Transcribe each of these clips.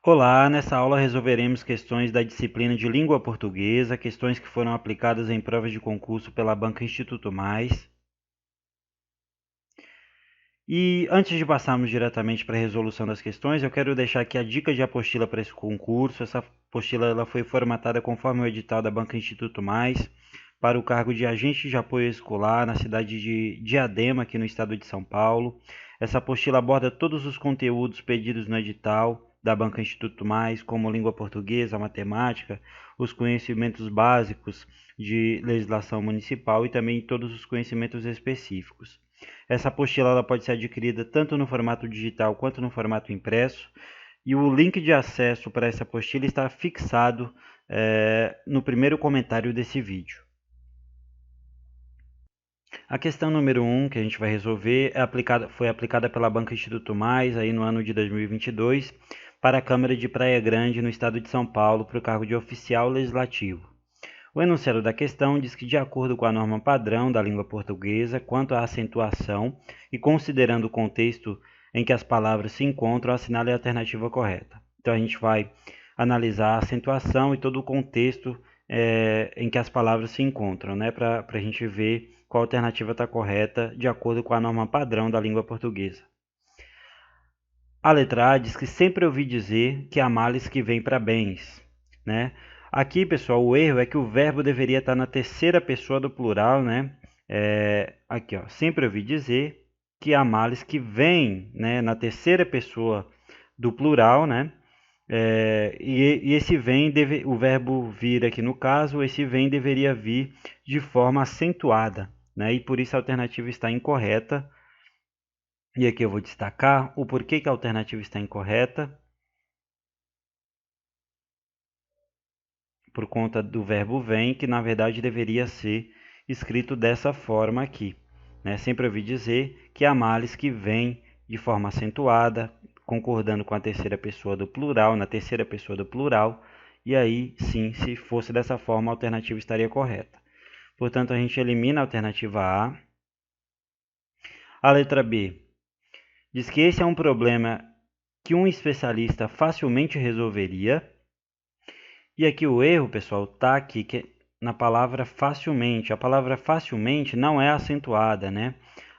Olá, nessa aula resolveremos questões da disciplina de língua portuguesa, questões que foram aplicadas em provas de concurso pela Banca Instituto Mais. E antes de passarmos diretamente para a resolução das questões, eu quero deixar aqui a dica de apostila para esse concurso. Essa apostila ela foi formatada conforme o edital da Banca Instituto Mais para o cargo de agente de apoio escolar na cidade de Diadema, aqui no estado de São Paulo. Essa apostila aborda todos os conteúdos pedidos no edital da Banca Instituto Mais, como língua portuguesa, matemática, os conhecimentos básicos de legislação municipal e também todos os conhecimentos específicos. Essa apostila ela pode ser adquirida tanto no formato digital quanto no formato impresso, e o link de acesso para essa apostila está fixado no primeiro comentário desse vídeo. A questão número 1 que a gente vai resolver foi aplicada pela Banca Instituto Mais aí no ano de 2022 para a Câmara de Praia Grande, no estado de São Paulo, para o cargo de oficial legislativo. O enunciado da questão diz que, de acordo com a norma padrão da língua portuguesa, quanto à acentuação e considerando o contexto em que as palavras se encontram, assinale a alternativa correta. Então, a gente vai analisar a acentuação e todo o contexto em que as palavras se encontram, né, para a gente ver qual alternativa está correta de acordo com a norma padrão da língua portuguesa. A letra A diz que sempre ouvi dizer que há males que vêm para bens, né? Aqui, pessoal, o erro é que o verbo deveria estar na terceira pessoa do plural, né? Aqui, ó, sempre ouvi dizer que há males que vêm, né, na terceira pessoa do plural, né? E esse vem, o verbo vir aqui no caso, esse vem deveria vir de forma acentuada, né? E por isso a alternativa está incorreta. E aqui eu vou destacar o porquê que a alternativa está incorreta. Por conta do verbo vem, que na verdade deveria ser escrito dessa forma aqui, né? Sempre ouvi dizer que há males que vêm de forma acentuada, concordando com a terceira pessoa do plural, na terceira pessoa do plural, e aí sim, se fosse dessa forma, a alternativa estaria correta. Portanto, a gente elimina a alternativa A. A letra B diz que esse é um problema que um especialista facilmente resolveria. E aqui o erro, pessoal, está aqui na palavra facilmente. A palavra facilmente não é acentuada, né?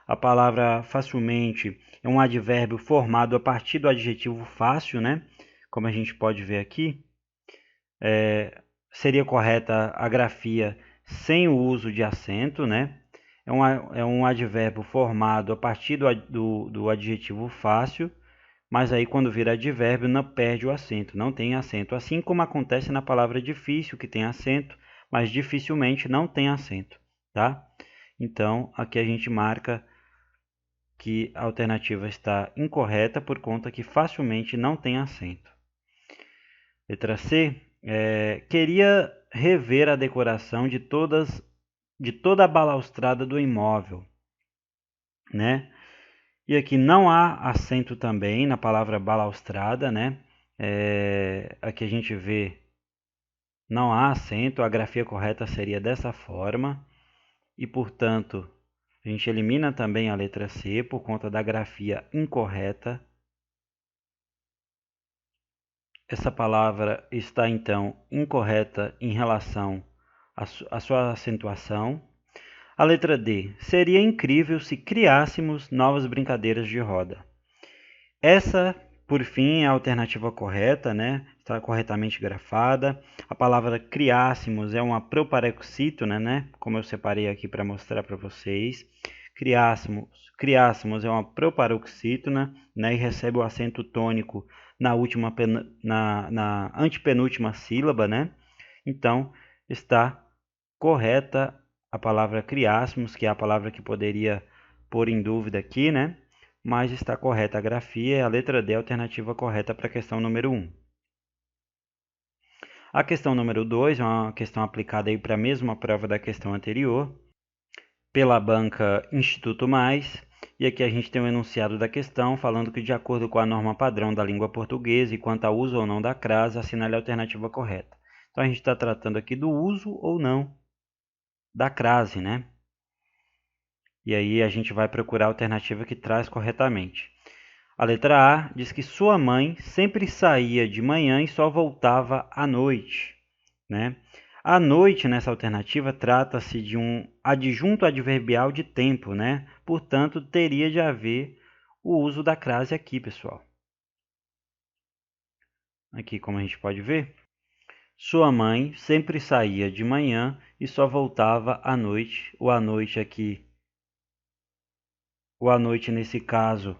A palavra facilmente é um advérbio formado a partir do adjetivo fácil, né? Como a gente pode ver aqui. Seria correta a grafia sem o uso de acento, né? É um advérbio formado a partir do adjetivo fácil, mas aí quando vira advérbio não perde o acento, não tem acento. Assim como acontece na palavra difícil, que tem acento, mas dificilmente não tem acento, tá? Então, aqui a gente marca que a alternativa está incorreta por conta que facilmente não tem acento. Letra C. Queria rever a decoração de toda a balaustrada do imóvel, né? E aqui não há acento também na palavra balaustrada, né? Aqui a gente vê não há acento, a grafia correta seria dessa forma. E, portanto, a gente elimina também a letra C por conta da grafia incorreta. Essa palavra está, então, incorreta em relação à sua acentuação. A letra D. Seria incrível se criássemos novas brincadeiras de roda. Essa, por fim, é a alternativa correta, né? Está corretamente grafada. A palavra criássemos é uma proparoxítona, né? Como eu separei aqui para mostrar para vocês. Criássemos é uma proparoxítona, né? E recebe o acento tônico na antepenúltima sílaba, né? Então, está correta a palavra criássemos, que é a palavra que poderia pôr em dúvida aqui, né? Mas está correta a grafia, é a letra D, a alternativa correta para a questão número 1. A questão número 2 é uma questão aplicada aí para a mesma prova da questão anterior, pela banca Instituto Mais, e aqui a gente tem o enunciado da questão, falando que de acordo com a norma padrão da língua portuguesa e quanto ao uso ou não da crase, assinale a alternativa correta. Então a gente está tratando aqui do uso ou não da crase, né? E aí a gente vai procurar a alternativa que traz corretamente. A letra A diz que sua mãe sempre saía de manhã e só voltava à noite, né? À noite, nessa alternativa, trata-se de um adjunto adverbial de tempo, né? Portanto, teria de haver o uso da crase aqui, pessoal. Aqui, como a gente pode ver, sua mãe sempre saía de manhã e só voltava à noite. O à noite aqui, o à noite nesse caso,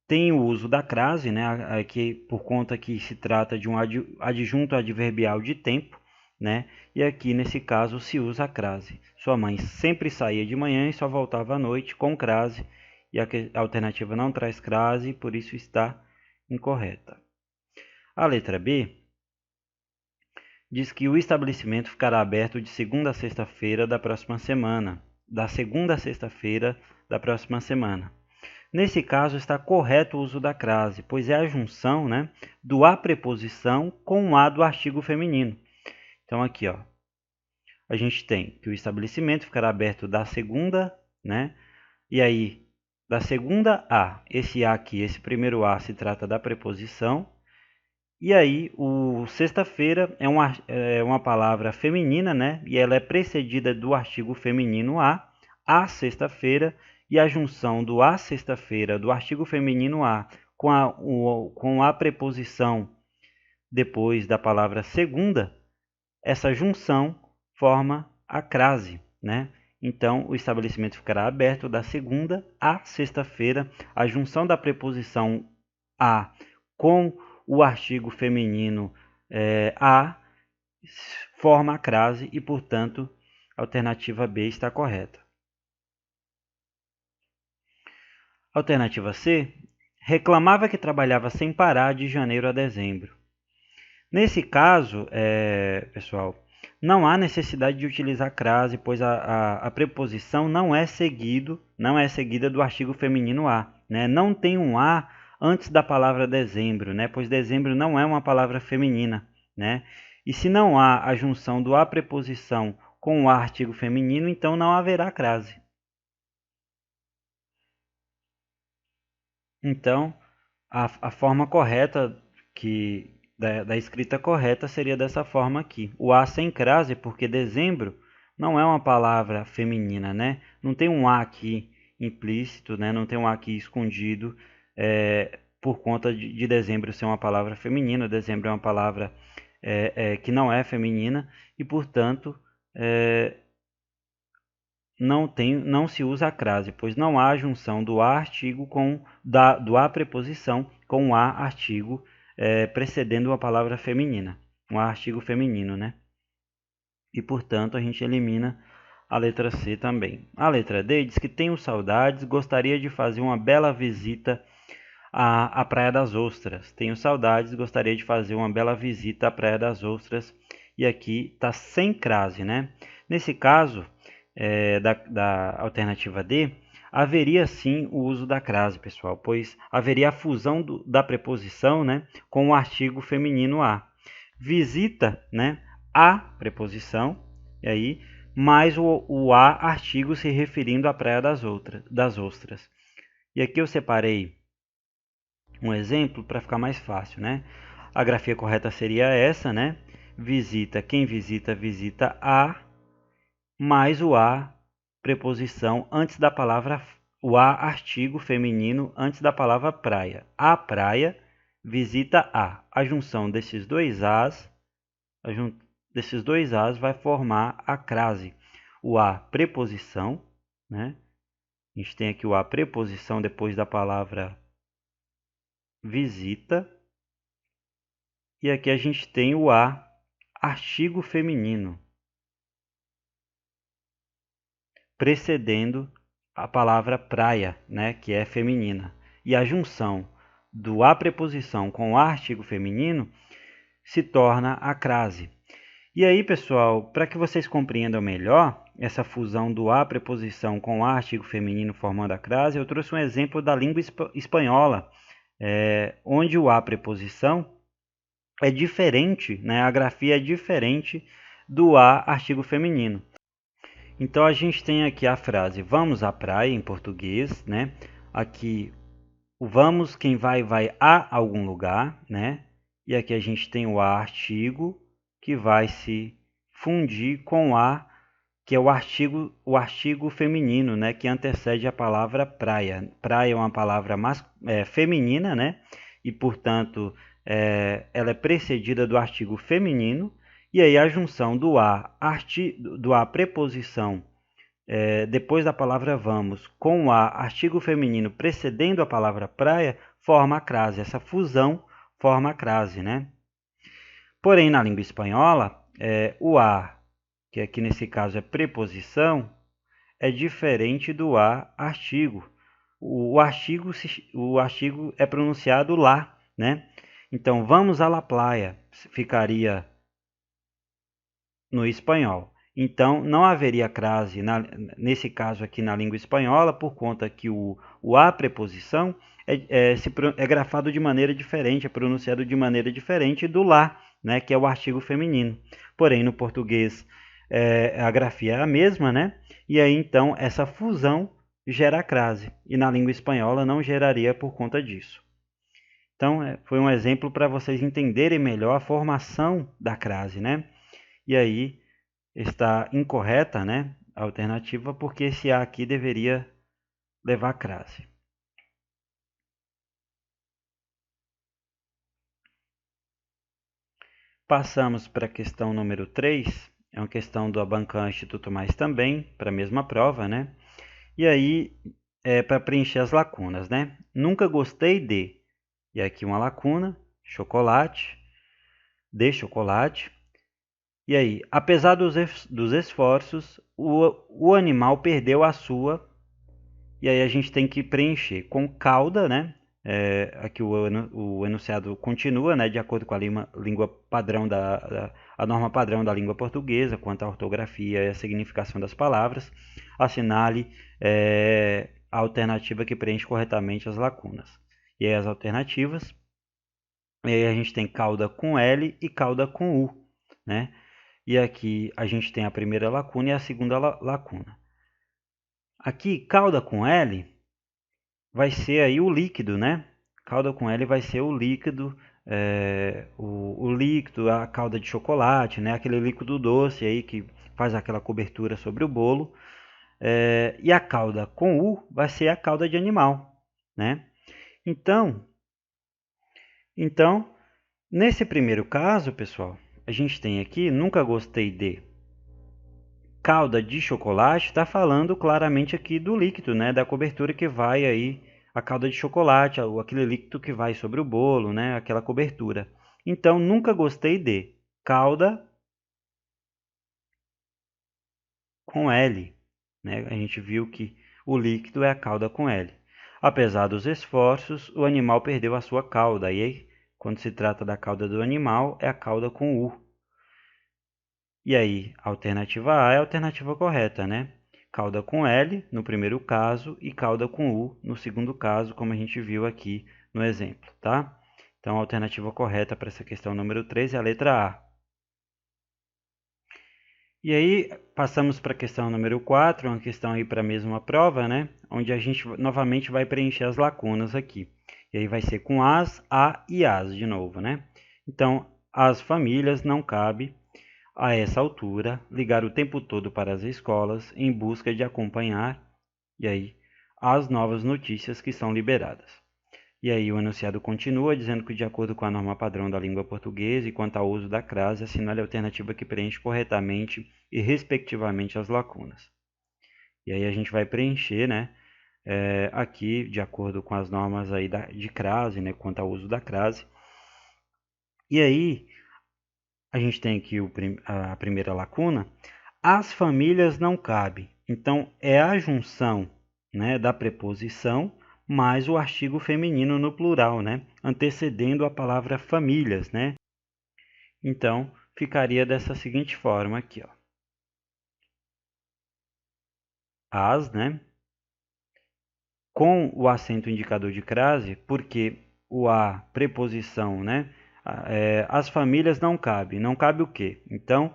tem o uso da crase, né? Aqui, por conta que se trata de um adjunto adverbial de tempo, né? E aqui nesse caso se usa a crase. Sua mãe sempre saía de manhã e só voltava à noite com crase. E a alternativa não traz crase, por isso está incorreta. A letra B diz que o estabelecimento ficará aberto de segunda a sexta-feira da próxima semana. Da segunda a sexta-feira da próxima semana. Nesse caso, está correto o uso da crase, pois é a junção, né, do a preposição com o a do artigo feminino. Então, aqui, ó, a gente tem que o estabelecimento ficará aberto da segunda, né, e aí, da segunda a, esse a aqui, esse primeiro a se trata da preposição, e aí, o sexta-feira é uma palavra feminina, né, e ela é precedida do artigo feminino a sexta-feira, e a junção do a sexta-feira do artigo feminino a com a preposição depois da palavra segunda, essa junção forma a crase, né? Então, o estabelecimento ficará aberto da segunda a sexta-feira. A junção da preposição a com o artigo feminino a forma a crase e, portanto, a alternativa B está correta. Alternativa C, reclamava que trabalhava sem parar de janeiro a dezembro. Nesse caso, pessoal, não há necessidade de utilizar crase, pois a preposição não é seguida do artigo feminino a, né? Não tem um a antes da palavra dezembro, né? Pois dezembro não é uma palavra feminina, né? E se não há a junção do a preposição com o artigo feminino, então não haverá crase. Então, a forma correta da escrita correta seria dessa forma aqui. O A sem crase, porque dezembro não é uma palavra feminina, né? Não tem um A aqui implícito, né? Não tem um A aqui escondido por conta de dezembro ser uma palavra feminina. Dezembro é uma palavra que não é feminina e, portanto, não se usa a crase, pois não há junção do a artigo do a preposição com o a artigo precedendo uma palavra feminina, um artigo feminino, né? E, portanto, a gente elimina a letra C também. A letra D diz que tenho saudades, gostaria de fazer uma bela visita à Praia das Ostras. Tenho saudades, gostaria de fazer uma bela visita à Praia das Ostras. E aqui está sem crase, né? Nesse caso, da alternativa D, haveria sim o uso da crase, pessoal, pois haveria a fusão da preposição, né, com o artigo feminino a. Visita, né, a preposição, e aí, mais o a artigo se referindo à Praia das Ostras. E aqui eu separei um exemplo para ficar mais fácil, né? A grafia correta seria essa, né? Visita, quem visita, visita a, mais o a preposição antes da palavra, o a artigo feminino antes da palavra praia. A praia, visita a. A junção desses dois as, vai formar a crase. O a preposição, né? A gente tem aqui o a preposição depois da palavra visita. E aqui a gente tem o a artigo feminino precedendo a palavra praia, né, que é feminina. E a junção do a preposição com o artigo feminino se torna a crase. E aí, pessoal, para que vocês compreendam melhor essa fusão do a preposição com o artigo feminino formando a crase, eu trouxe um exemplo da língua espanhola, onde o a preposição é diferente, né, a grafia é diferente do a artigo feminino. Então a gente tem aqui a frase vamos à praia em português, né? aqui o vamos, quem vai, vai a algum lugar, né? E aqui a gente tem o a artigo, que vai se fundir com a, que é o artigo feminino, né? Que antecede a palavra praia. Praia é uma palavra feminina, né? E, portanto, ela é precedida do artigo feminino. E aí a junção do a preposição depois da palavra vamos com a artigo feminino precedendo a palavra praia forma a crase. Essa fusão forma a crase, né? Porém, na língua espanhola, o a, que aqui nesse caso é preposição, é diferente do a artigo. O artigo é pronunciado lá, né? Então, vamos à la playa, ficaria no espanhol. Então, não haveria crase nesse caso aqui na língua espanhola, por conta que o a preposição é grafado de maneira diferente, é pronunciado de maneira diferente do lá, né, que é o artigo feminino. Porém, no português, a grafia é a mesma, né? E aí, então, essa fusão gera crase. E na língua espanhola não geraria por conta disso. Então, foi um exemplo para vocês entenderem melhor a formação da crase, né? E aí, está incorreta, né, a alternativa, porque esse A aqui deveria levar crase. Passamos para a questão número 3, é uma questão do Abancan Instituto Mais também, para a mesma prova, né? E aí, para preencher as lacunas, né? Nunca gostei de, e aqui uma lacuna, chocolate, de chocolate. E aí, apesar dos esforços, o animal perdeu a sua. E aí a gente tem que preencher com cauda, né? Aqui o enunciado continua, né? De acordo com a língua padrão a norma padrão da língua portuguesa, quanto à ortografia e a significação das palavras. Assinale a alternativa que preenche corretamente as lacunas. E aí as alternativas, e aí a gente tem cauda com L e cauda com U, né? E aqui a gente tem a primeira lacuna e a segunda lacuna. Aqui, cauda com L vai ser aí o líquido, né? Calda com L vai ser o líquido, o líquido, a calda de chocolate, né? Aquele líquido doce aí que faz aquela cobertura sobre o bolo. E a calda com U vai ser a calda de animal, né? Então, nesse primeiro caso, pessoal, a gente tem aqui, nunca gostei de calda de chocolate, está falando claramente aqui do líquido, né? Da cobertura que vai aí, a calda de chocolate, aquele líquido que vai sobre o bolo, né? Aquela cobertura. Então, nunca gostei de calda com L, né? A gente viu que o líquido é a calda com L. Apesar dos esforços, o animal perdeu a sua cauda. E aí, quando se trata da cauda do animal, é a cauda com U. E aí, a alternativa A é a alternativa correta, né? Cauda com L no primeiro caso e cauda com U no segundo caso, como a gente viu aqui no exemplo, tá? Então, a alternativa correta para essa questão número 3 é a letra A. E aí, passamos para a questão número 4, uma questão aí para a mesma prova, né? Onde a gente novamente vai preencher as lacunas aqui. E aí vai ser com as, a e as de novo, né? Então, as famílias não cabe a essa altura, ligar o tempo todo para as escolas em busca de acompanhar e aí as novas notícias que são liberadas. E aí o enunciado continua dizendo que de acordo com a norma padrão da língua portuguesa e quanto ao uso da crase, assinale a alternativa que preenche corretamente e respectivamente as lacunas. E aí a gente vai preencher, né, aqui de acordo com as normas aí de crase, né, quanto ao uso da crase. E aí a gente tem aqui a primeira lacuna. As famílias não cabe. Então, é a junção, né, da preposição mais o artigo feminino no plural, né, antecedendo a palavra famílias, né? Então, ficaria dessa seguinte forma aqui, ó. As, né, com o acento indicador de crase, porque o a preposição, né, as famílias não cabe. Não cabe o quê? Então,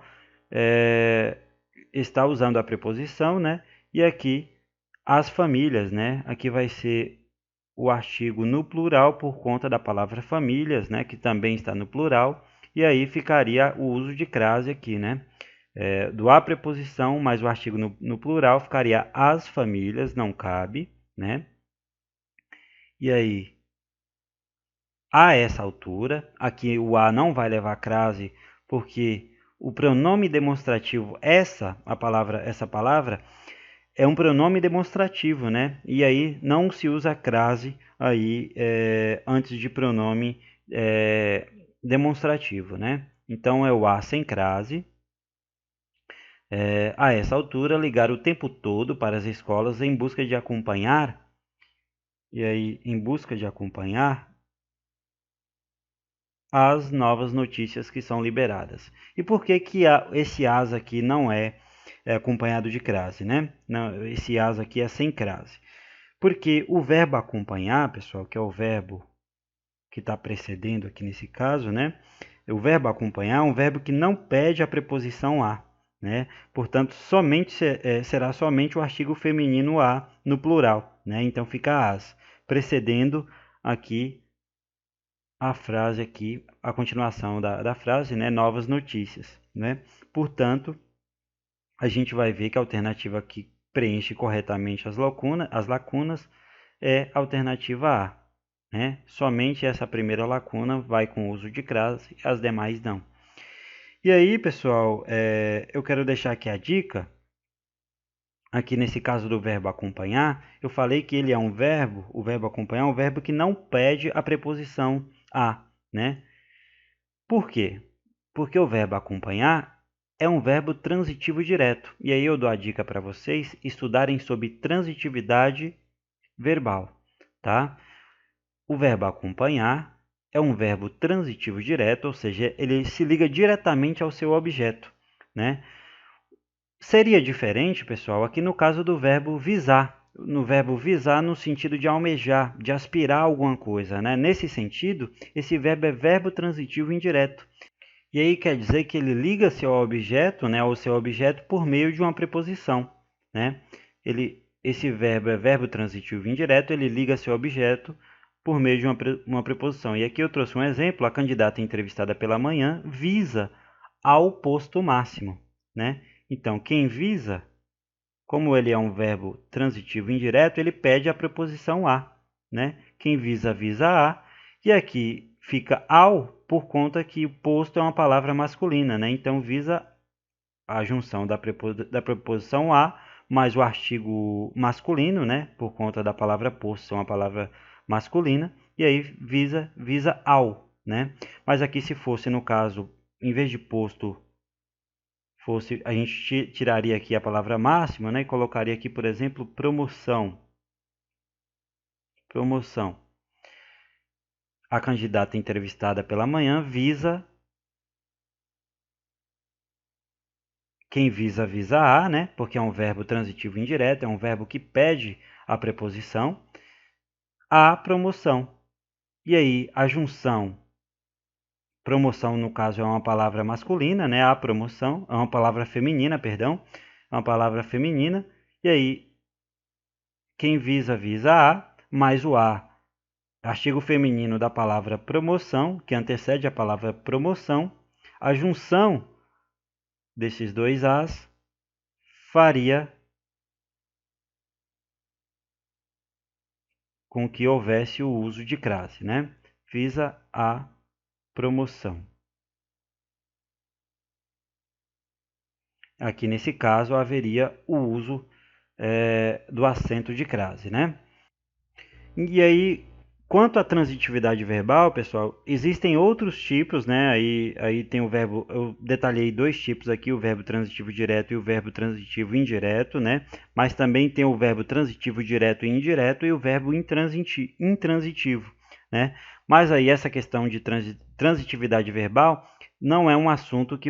está usando a preposição, né? E aqui as famílias, né? Aqui vai ser o artigo no plural por conta da palavra famílias, né, que também está no plural, e aí ficaria o uso de crase aqui, né? Do a preposição mais o artigo no plural ficaria as famílias, não cabe, né? E aí, a essa altura, aqui o a não vai levar crase, porque o pronome demonstrativo essa palavra é um pronome demonstrativo, né? E aí não se usa crase aí antes de pronome demonstrativo, né? Então é o a sem crase. A essa altura, ligar o tempo todo para as escolas em busca de acompanhar, e aí em busca de acompanhar as novas notícias que são liberadas. E por que que esse as aqui não é acompanhado de crase, né? Não, esse as aqui é sem crase. Porque o verbo acompanhar, pessoal, que é o verbo que está precedendo aqui nesse caso, né? O verbo acompanhar é um verbo que não pede a preposição a, né? Portanto, será somente o artigo feminino a no plural, né? Então fica as, precedendo aqui a frase aqui, a continuação da frase, né? Novas notícias, né? Portanto, a gente vai ver que a alternativa que preenche corretamente as lacunas é a alternativa A, né? Somente essa primeira lacuna vai com uso de crase, as demais não. E aí, pessoal, eu quero deixar aqui a dica. Aqui nesse caso do verbo acompanhar, eu falei que ele é um verbo, o verbo acompanhar é um verbo que não pede a preposição a, né? Por quê? Porque o verbo acompanhar é um verbo transitivo direto. E aí eu dou a dica para vocês estudarem sobre transitividade verbal, tá? O verbo acompanhar é um verbo transitivo direto, ou seja, ele se liga diretamente ao seu objeto, né? Seria diferente, pessoal, aqui no caso do verbo visar. No verbo visar no sentido de almejar, de aspirar alguma coisa, né? Nesse sentido, esse verbo é verbo transitivo indireto. E aí quer dizer que ele liga-se ao objeto, né, ao seu objeto por meio de uma preposição, né? Esse verbo é verbo transitivo indireto, ele liga-se ao objeto por meio de uma preposição. E aqui eu trouxe um exemplo, a candidata entrevistada pela manhã visa ao posto máximo, né? Então, quem visa, como ele é um verbo transitivo indireto, ele pede a preposição a, né? Quem visa, visa a. E aqui fica ao por conta que o posto é uma palavra masculina, né? Então, visa a junção da preposição a mais o artigo masculino, né? Por conta da palavra posto ser uma palavra masculina. E aí, visa ao, né? Mas aqui, se fosse, no caso, em vez de posto a gente tiraria aqui a palavra máxima, né, e colocaria aqui, por exemplo, promoção. Promoção. A candidata entrevistada pela manhã visa, quem visa, visa a, né, porque é um verbo transitivo indireto, é um verbo que pede a preposição, a promoção. E aí, a junção, promoção no caso é uma palavra masculina, né, a promoção, é uma palavra feminina, perdão, é uma palavra feminina, e aí, quem visa, visa a, mais o a, artigo feminino da palavra promoção, que antecede a palavra promoção, a junção desses dois as faria com que houvesse o uso de crase, né? Visa a promoção. Aqui nesse caso haveria o uso do acento de crase, né? E aí, quanto à transitividade verbal, pessoal, existem outros tipos, né? Aí tem o verbo, eu detalhei dois tipos aqui, o verbo transitivo direto e o verbo transitivo indireto, né? Mas também tem o verbo transitivo direto e indireto e o verbo intransitivo, né? Mas aí essa questão de transitividade verbal não é um assunto que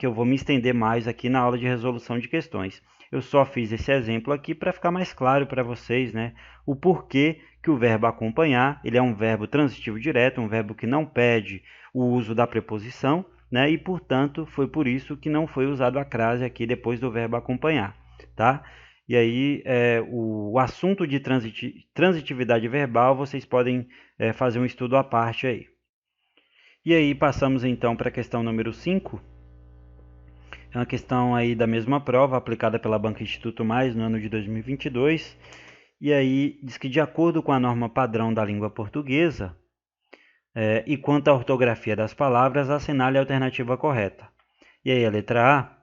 eu vou me estender mais aqui na aula de resolução de questões. Eu só fiz esse exemplo aqui para ficar mais claro para vocês, né? O porquê que o verbo acompanhar, ele é um verbo transitivo direto, um verbo que não pede o uso da preposição, né? E, portanto, foi por isso que não foi usado a crase aqui depois do verbo acompanhar, tá? E aí, o assunto de transitividade verbal, vocês podem fazer um estudo à parte aí. E aí, passamos então para a questão número 5. É uma questão aí da mesma prova, aplicada pela Banca Instituto Mais no ano de 2022. E aí, diz que de acordo com a norma padrão da língua portuguesa, e quanto à ortografia das palavras, assinale a alternativa correta. E aí, a letra A.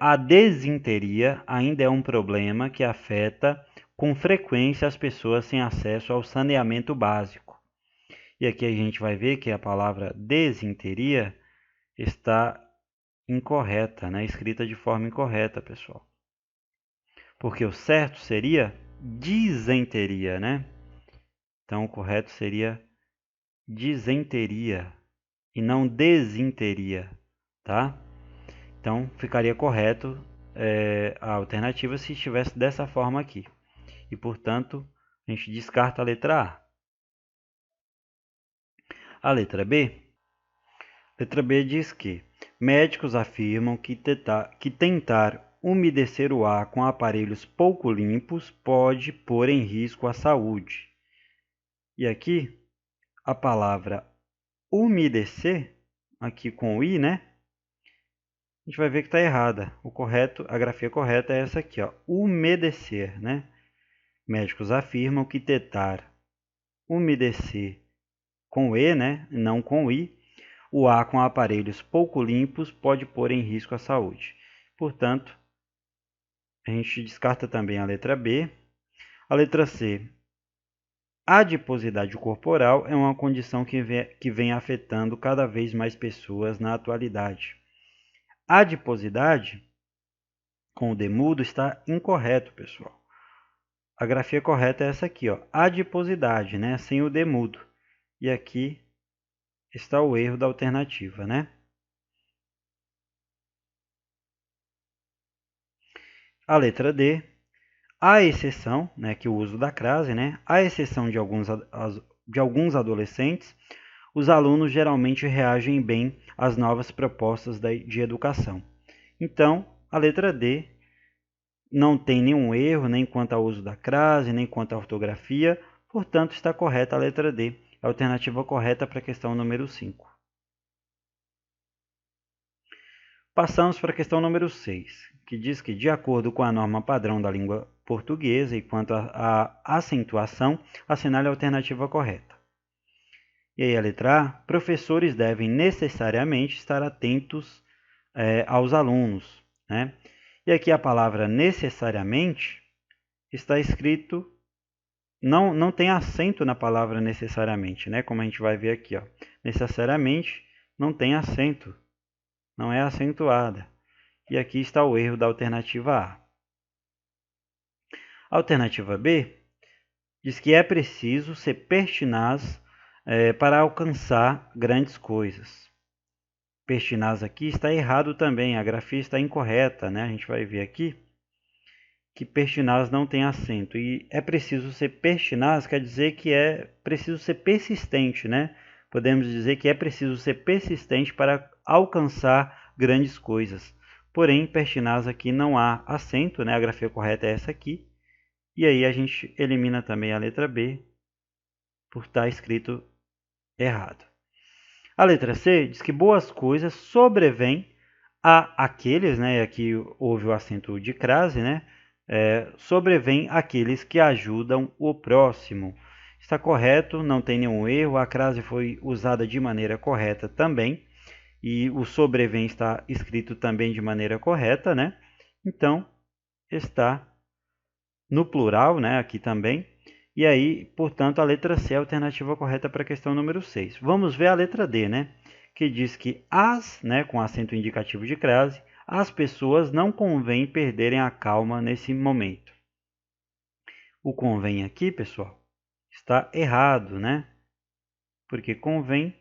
A desinteria ainda é um problema que afeta com frequência as pessoas sem acesso ao saneamento básico. E aqui a gente vai ver que a palavra desinteria está incorreta, né? Escrita de forma incorreta, pessoal. Porque o certo seria disenteria, né? Então o correto seria disenteria e não desinteria, tá? Então ficaria correto a alternativa se estivesse dessa forma aqui. E portanto, a gente descarta a letra A. A letra B. Letra B diz que médicos afirmam que tentar umedecer o ar com aparelhos pouco limpos pode pôr em risco a saúde. E aqui, a palavra umedecer, aqui com o i, né? A gente vai ver que está errada. O correto, a grafia correta é essa aqui, ó, umedecer, né? Médicos afirmam que tentar umedecer com e, né? Não com i, o ar com aparelhos pouco limpos pode pôr em risco a saúde. Portanto, a gente descarta também a letra B. A letra C. A adiposidade corporal é uma condição que vem afetando cada vez mais pessoas na atualidade. Adiposidade, com o demudo, está incorreto, pessoal. A grafia correta é essa aqui, ó, adiposidade, né, sem o demudo. E aqui está o erro da alternativa, né? A letra D. À exceção, né, que o uso da crase, né, à exceção de alguns adolescentes, os alunos geralmente reagem bem às novas propostas de educação. Então, a letra D não tem nenhum erro, nem quanto ao uso da crase, nem quanto à ortografia, portanto, está correta a letra D, a alternativa correta para a questão número 5. Passamos para a questão número 6, que diz que, de acordo com a norma padrão da língua portuguesa e quanto à acentuação, assinale a alternativa correta. E aí a letra A, professores devem necessariamente estar atentos aos alunos, né? E aqui a palavra necessariamente está escrito, não tem acento na palavra necessariamente, né? Como a gente vai ver aqui, ó. Necessariamente não tem acento, não é acentuada. E aqui está o erro da alternativa A. A alternativa B diz que é preciso ser pertinaz para alcançar grandes coisas. Pertinaz aqui está errado também, a grafia está incorreta, né? A gente vai ver aqui que pertinaz não tem acento. E é preciso ser pertinaz, quer dizer que é preciso ser persistente, né? Podemos dizer que é preciso ser persistente para alcançar grandes coisas. Porém, pertinaz aqui não há acento, né? A grafia correta é essa aqui. E aí a gente elimina também a letra B por estar escrito errado. A letra C diz que boas coisas sobrevêm a aqueles, né? Aqui houve o acento de crase, né? Sobrevêm aqueles que ajudam o próximo. Está correto, não tem nenhum erro. A crase foi usada de maneira correta também. E o sobrevém está escrito também de maneira correta, né? Então, está no plural, né? Aqui também. E aí, portanto, a letra C é a alternativa correta para a questão número 6. Vamos ver a letra D, né? Que diz que né, com acento indicativo de crase, as pessoas não convém perderem a calma nesse momento. O convém aqui, pessoal, está errado, né? Porque convém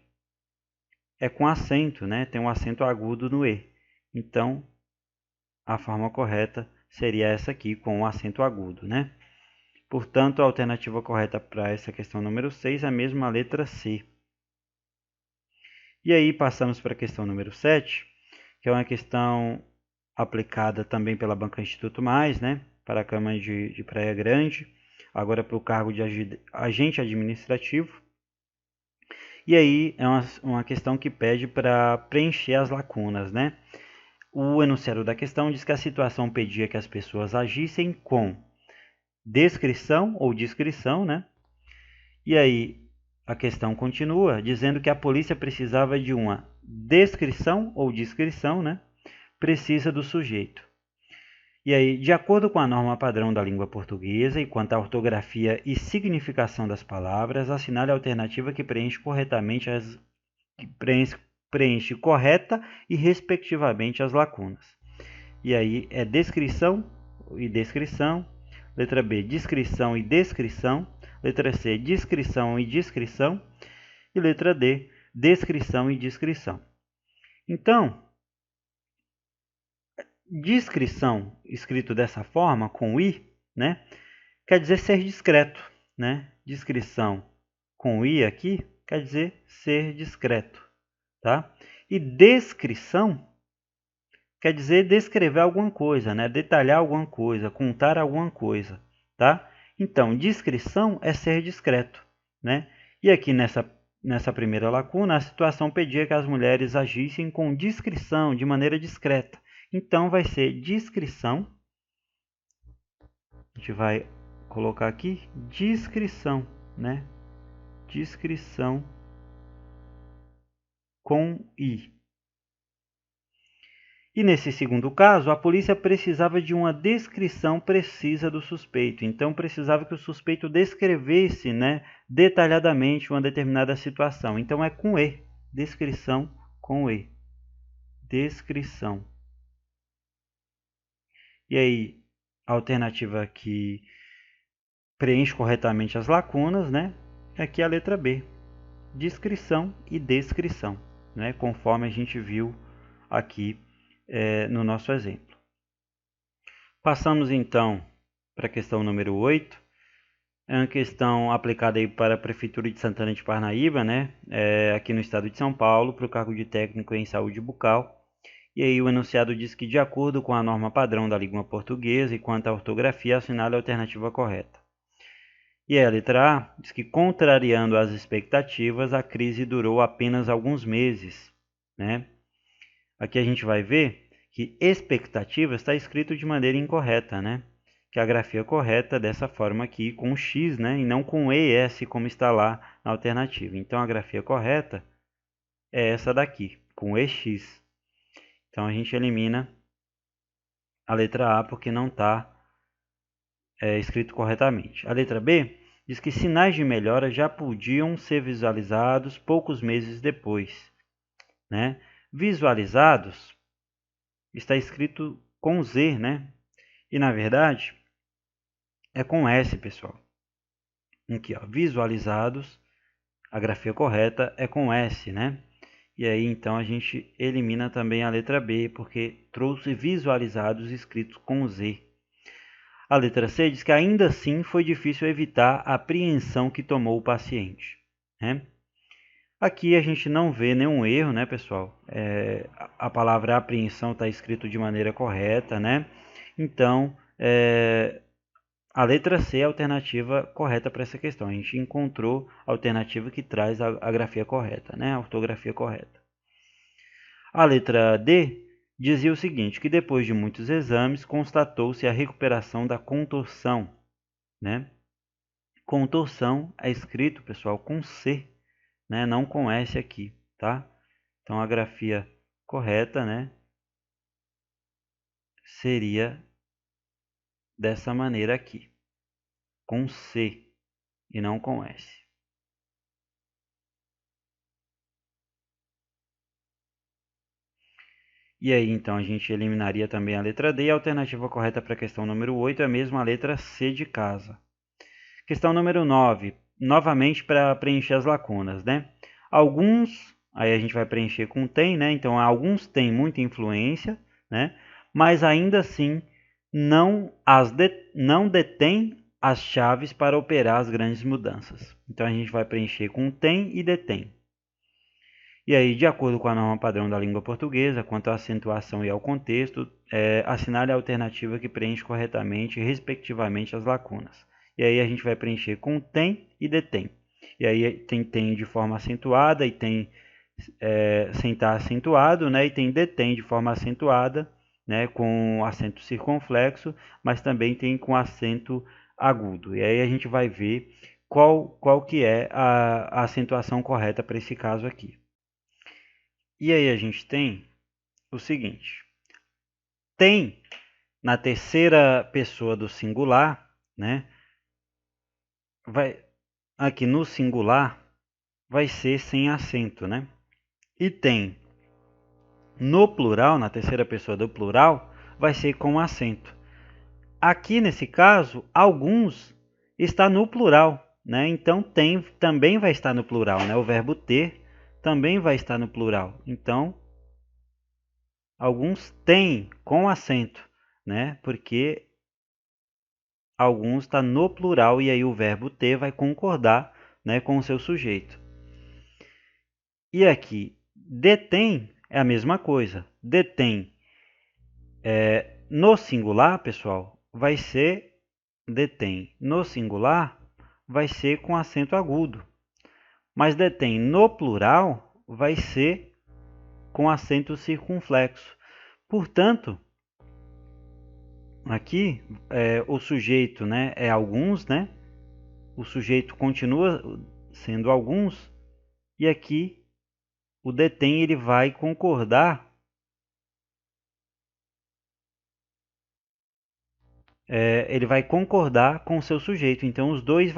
é com acento, né? Tem um acento agudo no E. Então, a forma correta seria essa aqui, com um acento agudo, né? Portanto, a alternativa correta para essa questão número 6 é a mesma letra C. E aí passamos para a questão número 7, que é uma questão aplicada também pela Banca Instituto Mais, né? para a Câmara de Praia Grande, agora para o cargo de agente administrativo. E aí é uma questão que pede para preencher as lacunas, né? O enunciado da questão diz que a situação pedia que as pessoas agissem com descrição ou discrição, né? E aí a questão continua dizendo que a polícia precisava de uma descrição ou discrição, né? Precisa do sujeito. E aí, de acordo com a norma padrão da língua portuguesa e quanto à ortografia e significação das palavras, assinale a alternativa que preenche corretamente preenche correta e respectivamente as lacunas. E aí é descrição e descrição, letra B, descrição e descrição, letra C, descrição e descrição, e letra D, descrição e descrição. Então, descrição, escrito dessa forma, com I, né, quer dizer ser discreto, né? Descrição com I aqui quer dizer ser discreto, tá? E descrição quer dizer descrever alguma coisa, né? Detalhar alguma coisa, contar alguma coisa, tá? Então, descrição é ser discreto, né? E aqui nessa primeira lacuna, a situação pedia que as mulheres agissem com discrição, de maneira discreta. Então, vai ser discrição. A gente vai colocar aqui discrição, né? Discrição com I. E nesse segundo caso, a polícia precisava de uma descrição precisa do suspeito. Então, precisava que o suspeito descrevesse, né, detalhadamente uma determinada situação. Então, é com E. Descrição com E. Descrição. E aí, a alternativa que preenche corretamente as lacunas, né, é aqui a letra B. Descrição e descrição, né, conforme a gente viu aqui no nosso exemplo. Passamos então para a questão número 8. É uma questão aplicada aí para a Prefeitura de Santana de Parnaíba, né? Aqui no estado de São Paulo, para o cargo de técnico em saúde bucal. E aí o enunciado diz que, de acordo com a norma padrão da língua portuguesa e quanto à ortografia, assinale a alternativa correta. E a letra A diz que, contrariando as expectativas, a crise durou apenas alguns meses, né? Aqui a gente vai ver que expectativa está escrito de maneira incorreta, né? Que a grafia correta dessa forma aqui com X, né? E não com ES como está lá na alternativa. Então a grafia correta é essa daqui, com EX. Então a gente elimina a letra A porque não está escrito corretamente. A letra B diz que sinais de melhora já podiam ser visualizados poucos meses depois, né? Visualizados está escrito com Z, né? E na verdade é com S, pessoal. Aqui, ó, visualizados, a grafia correta é com S, né? E aí então a gente elimina também a letra B, porque trouxe visualizados escritos com Z. A letra C diz que ainda assim foi difícil evitar a apreensão que tomou o paciente, né? Aqui a gente não vê nenhum erro, né, pessoal? A palavra apreensão está escrito de maneira correta, né? Então, a letra C é a alternativa correta para essa questão. A gente encontrou a alternativa que traz a grafia correta, né? A ortografia correta. A letra D dizia o seguinte, que depois de muitos exames, constatou-se a recuperação da contorção, né? Contorção é escrito, pessoal, com C, né? Não com S aqui, tá? Então, a grafia correta, né, seria dessa maneira aqui, com C e não com S. E aí, então, a gente eliminaria também a letra D. E a alternativa correta para a questão número 8 é mesmo a letra C de casa. Questão número 9, novamente para preencher as lacunas, né? Alguns, aí a gente vai preencher com tem, né? Então, alguns têm muita influência, né? Mas ainda assim não detém as chaves para operar as grandes mudanças. Então, a gente vai preencher com tem e detém. E aí, de acordo com a norma padrão da língua portuguesa, quanto à acentuação e ao contexto, assinale a alternativa que preenche corretamente, respectivamente, as lacunas. E aí a gente vai preencher com tem e detém. E aí tem de forma acentuada e tem sem estar acentuado, né? E tem detém de forma acentuada, né? Com acento circunflexo, mas também tem com acento agudo. E aí a gente vai ver qual que é a acentuação correta para esse caso aqui. E aí a gente tem o seguinte: tem na terceira pessoa do singular, né? Vai aqui no singular vai ser sem acento, né? E tem no plural, na terceira pessoa do plural, vai ser com acento. Aqui nesse caso, alguns está no plural, né? Então tem também vai estar no plural, né? O verbo ter também vai estar no plural. Então alguns têm com acento, né? Porque alguns está no plural e aí o verbo ter vai concordar, né, com o seu sujeito. E aqui, detém é a mesma coisa. Detém no singular, pessoal, vai ser detém. No singular, vai ser com acento agudo. Mas detém no plural, vai ser com acento circunflexo. Portanto, aqui o sujeito, né, é alguns, né? O sujeito continua sendo alguns. E aqui o detém ele vai concordar, ele vai concordar com o seu sujeito. Então os dois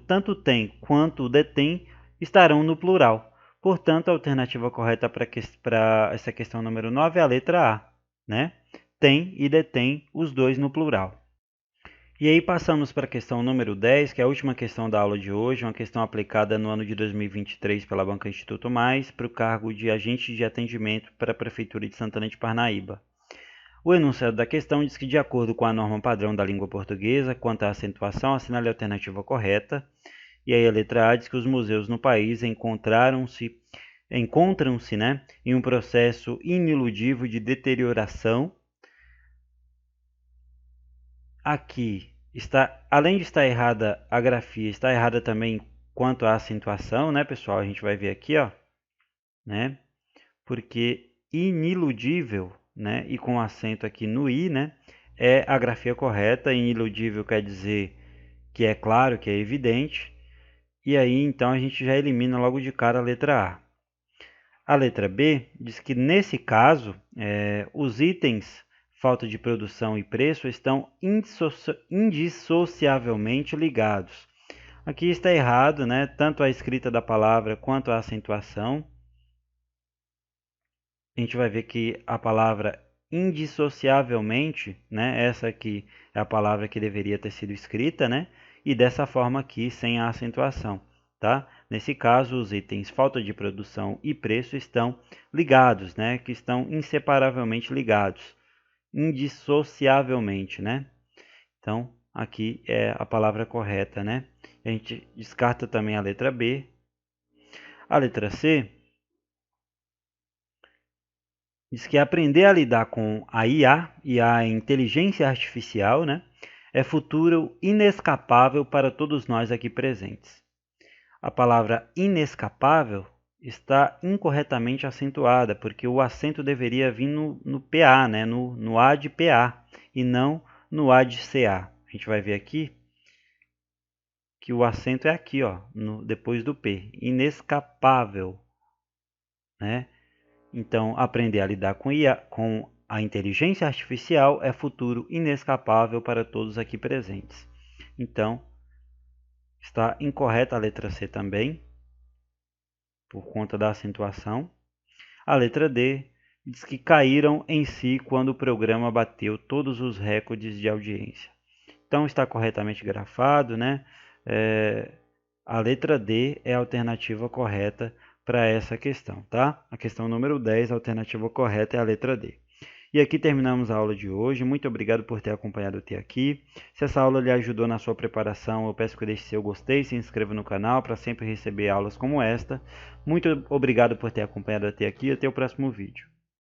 tanto tem quanto o detém estarão no plural. Portanto, a alternativa correta para essa questão número 9 é a letra A, né? Tem e detém os dois no plural. E aí passamos para a questão número 10, que é a última questão da aula de hoje, uma questão aplicada no ano de 2023 pela Banca Instituto Mais, para o cargo de agente de atendimento para a Prefeitura de Santana de Parnaíba. O enunciado da questão diz que, de acordo com a norma padrão da língua portuguesa, quanto à acentuação, assinale a alternativa correta. E aí a letra A diz que os museus no país encontram-se, né, em um processo iniludível de deterioração. Aqui está, além de estar errada a grafia, está errada também quanto à acentuação, né, pessoal? A gente vai ver aqui, ó, né? Porque iniludível, né, e com acento aqui no i, né, é a grafia correta. Iniludível quer dizer que é claro, que é evidente. E aí, então, a gente já elimina logo de cara a letra A. A letra B diz que, nesse caso, os itens falta de produção e preço estão indissociavelmente ligados. Aqui está errado, né? Tanto a escrita da palavra quanto a acentuação. A gente vai ver que a palavra indissociavelmente, né? Essa aqui é a palavra que deveria ter sido escrita, né? E dessa forma aqui, sem a acentuação, tá? Nesse caso, os itens falta de produção e preço estão ligados, né? Que estão inseparavelmente ligados, indissociavelmente, né? Então, aqui é a palavra correta, né? A gente descarta também a letra B. A letra C diz que aprender a lidar com a IA e a inteligência artificial, né, é futuro inescapável para todos nós aqui presentes. A palavra inescapável está incorretamente acentuada, porque o acento deveria vir no PA, né, no A de PA, e não no A de CA. A gente vai ver aqui que o acento é aqui, ó, depois do P, inescapável, né? Então, aprender a lidar com a inteligência artificial é futuro inescapável para todos aqui presentes. Então, está incorreta a letra C também, por conta da acentuação. A letra D diz que caíram em si quando o programa bateu todos os recordes de audiência. Então, está corretamente grafado, né? A letra D é a alternativa correta para essa questão, tá? A questão número 10, a alternativa correta é a letra D. E aqui terminamos a aula de hoje. Muito obrigado por ter acompanhado até aqui. Se essa aula lhe ajudou na sua preparação, eu peço que deixe seu gostei, se inscreva no canal para sempre receber aulas como esta. Muito obrigado por ter acompanhado até aqui e até o próximo vídeo.